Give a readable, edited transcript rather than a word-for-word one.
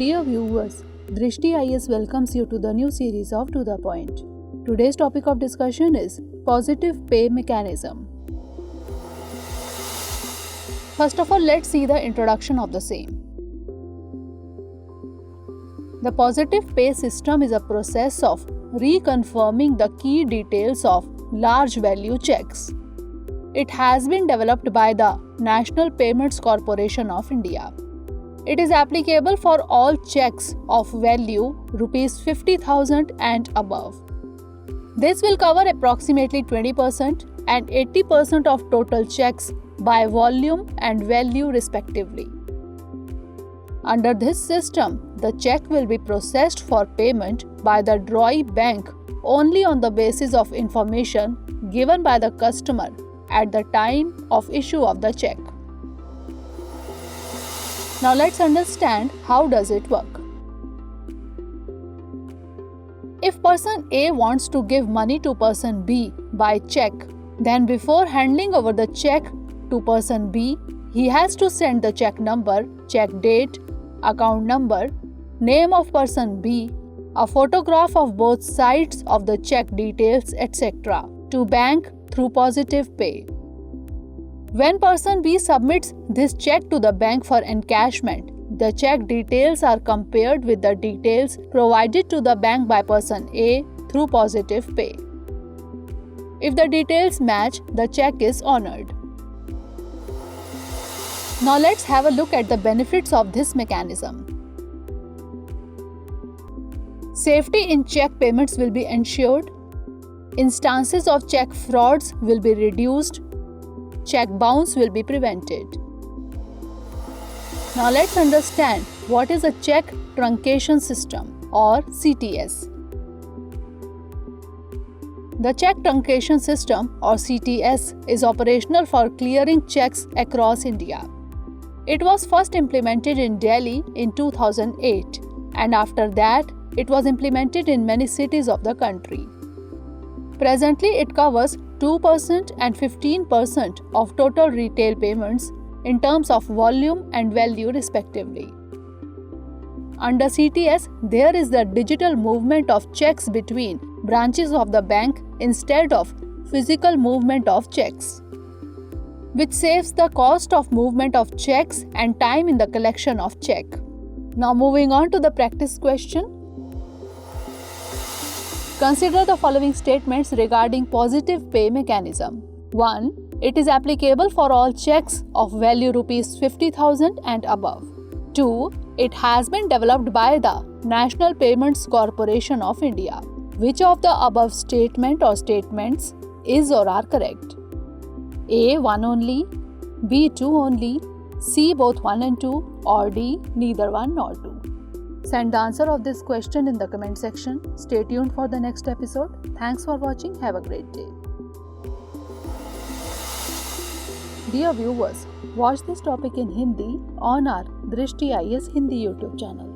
Dear viewers, Drishti IS welcomes you to the new series of To The Point. Today's topic of discussion is positive pay mechanism. First of all, let's see the introduction of the same. The positive pay system is a process of reconfirming the key details of large value checks. It has been developed by the National Payments Corporation of India. It is applicable for all checks of value Rs 50,000 and above. This will cover approximately 20% and 80% of total checks by volume and value respectively. Under this system, the check will be processed for payment by the drawee bank only on the basis of information given by the customer at the time of issue of the check. Now let's understand how does it work. If person A wants to give money to person B by check, then before handing over the check to person B, he has to send the check number, check date, account number, name of person B, a photograph of both sides of the check details, etc. to bank through positive pay. When person B submits this check to the bank for encashment, the check details are compared with the details provided to the bank by person A through positive pay. If the details match, the check is honored. Now let's have a look at the benefits of this mechanism. Safety in check payments will be ensured. Instances of check frauds will be reduced. Check bounce will be prevented. Now let's understand what is a check truncation system or CTS. The check truncation system or CTS is operational for clearing checks across India. It was first implemented in Delhi in 2008 and after that it was implemented in many cities of the country. Presently, it covers 2% and 15% of total retail payments in terms of volume and value respectively. Under CTS, there is the digital movement of checks between branches of the bank instead of physical movement of checks, which saves the cost of movement of checks and time in the collection of check. Now moving on to the practice question. Consider the following statements regarding positive pay mechanism. 1. It is applicable for all checks of value Rs 50,000 and above. 2. It has been developed by the National Payments Corporation of India. Which of the above statement or statements is or are correct? A. 1 only, B. 2 only, C. both 1 and 2, or D. neither 1 nor 2. Send the answer of this question in the comment section. Stay tuned for the next episode. Thanks for watching. Have a great day. Dear viewers, watch this topic in Hindi on our Drishti IS Hindi YouTube channel.